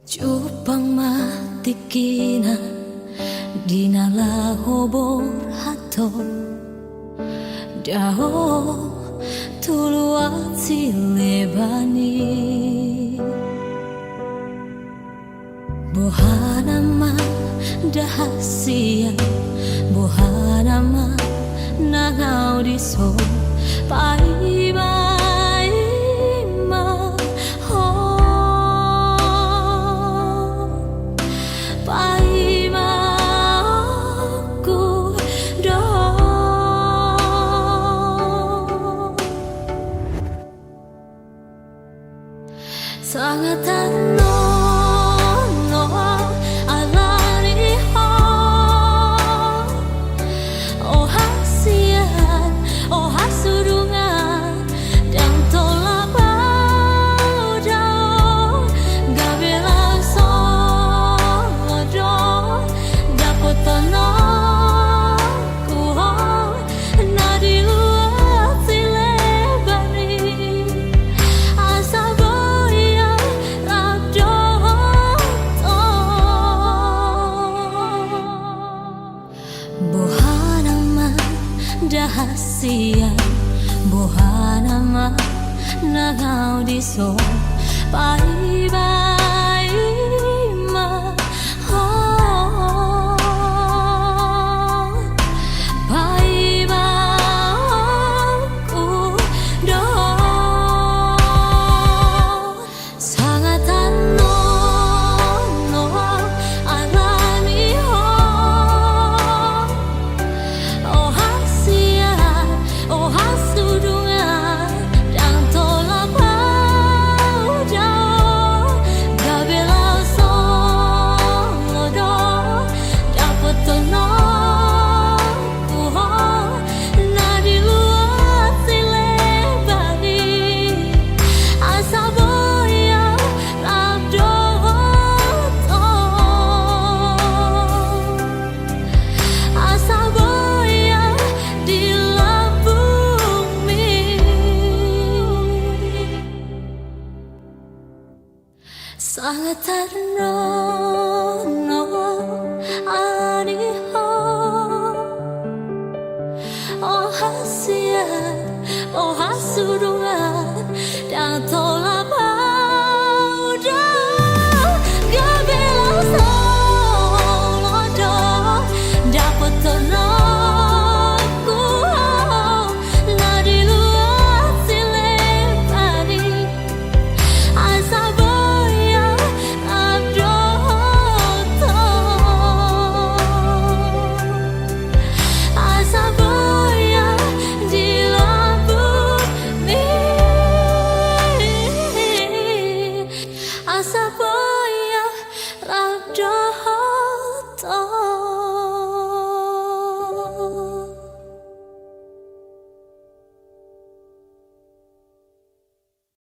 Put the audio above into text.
Jupang matikina dinala hobor hato dao tuluat silebani bohanama dahasia bohanama nangau diso paima sangat no alani ho oh hasian oh hasurungan dan tolak bau jauh gabela solo dapat tenang kuho nadi luar silebani asa dahasia bohanama nangau diso pai-pai ma pai ma ku do sangat no alami ho oh oh hasudungan dan tolak bau jauh gabela solo dapat tenang kuho nadi luar silebani asa boya labdo asa boya di sangat terno